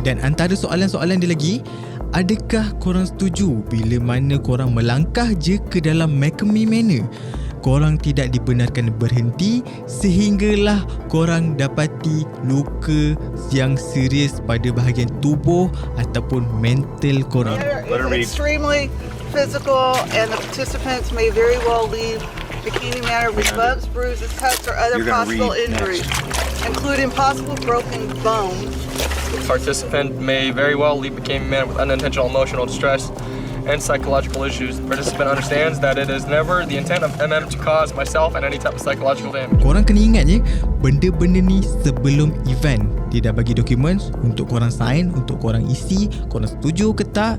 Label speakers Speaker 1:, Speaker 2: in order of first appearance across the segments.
Speaker 1: Dan antara soalan-soalan dia lagi, adakah korang setuju bila mana korang melangkah je ke dalam McKamey Manor, korang tidak dibenarkan berhenti sehinggalah korang dapati luka yang serius pada bahagian tubuh ataupun mental korang?
Speaker 2: It's extremely physical and the participants may very well leave Bikini Manor with bumps, bruises, cuts or other possible injuries, including possible broken bones.
Speaker 3: The participant may very well leave Bikini Manor with unintentional emotional distress and psychological issues. The participant understands that it is never the intent of MM to cause myself and any type of psychological damage.
Speaker 1: Korang kena ingat je, benda-benda ni sebelum event dia dah bagi dokumen untuk korang sign, untuk korang isi, korang setuju ke tak.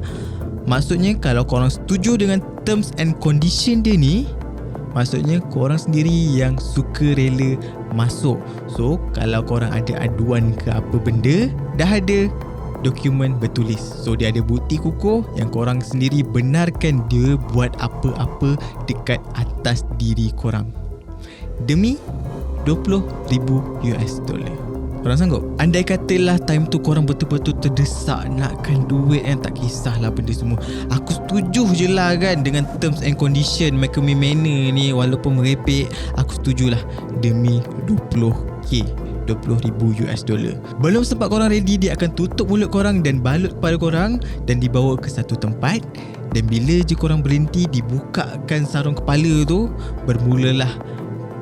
Speaker 1: Maksudnya kalau korang setuju dengan terms and condition dia ni, maksudnya korang sendiri yang suka rela masuk. So kalau korang ada aduan ke apa benda, dah ada dokumen bertulis. So dia ada bukti kukuh yang korang sendiri benarkan dia buat apa-apa dekat atas diri korang demi $20,000. Korang sanggup? Andai katalah time tu korang betul-betul terdesak nakkan duit kan, tak kisahlah benda semua, aku setuju je lah kan dengan terms and condition McKamey Manor ni, walaupun merepek, aku setujulah demi $20,000. Belum sempat korang ready, dia akan tutup mulut korang dan balut kepala korang dan dibawa ke satu tempat. Dan bila je korang berhenti, dibukakan sarung kepala tu, bermulalah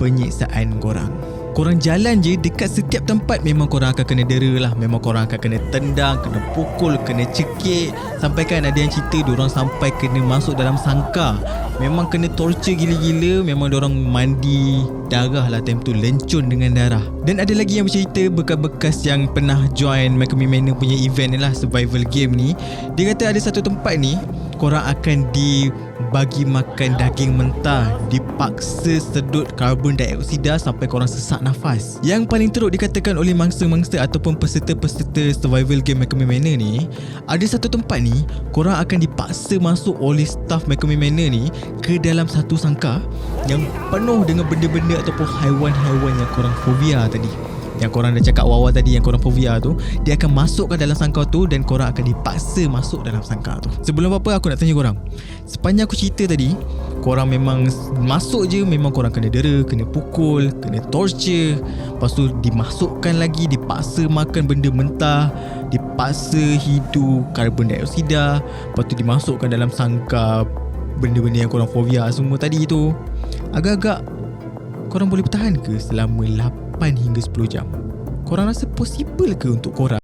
Speaker 1: penyiksaan korang. Korang jalan je dekat setiap tempat, memang korang akan kena dera lah. Memang korang akan kena tendang, kena pukul, kena cekik. Sampai kan ada yang cerita diorang sampai kena masuk dalam sangkar. Memang kena torture gila-gila. Memang diorang mandi darah lah time tu, lencun dengan darah. Dan ada lagi yang bercerita bekas-bekas yang pernah join McKamey Manor punya event ni lah, survival game ni. Dia kata ada satu tempat ni korang akan dibagi makan daging mentah, dipaksa sedut karbon dioksida sampai korang sesak nafas. Yang paling teruk dikatakan oleh mangsa-mangsa ataupun peserta-peserta survival game McKamey Manor ni, ada satu tempat ni korang akan dipaksa masuk oleh staff McKamey Manor ni ke dalam satu sangkar yang penuh dengan benda-benda ataupun haiwan-haiwan yang korang fobia tadi, yang korang dah cakap awal tadi, yang korang fobia tu, dia akan masukkan dalam sangkar tu dan korang akan dipaksa masuk dalam sangkar tu. Sebelum apa, aku nak tanya korang, sepanjang aku cerita tadi, korang memang masuk je, memang korang kena dera, kena pukul, kena torture, lepas tu dimasukkan lagi, dipaksa makan benda mentah, dipaksa hidup karbon dioksida, lepas tu dimasukkan dalam sangkar benda-benda yang korang fobia semua tadi tu. Agak-agak korang boleh bertahan ke selama 8 hingga 10 jam? Korang rasa possible ke untuk korang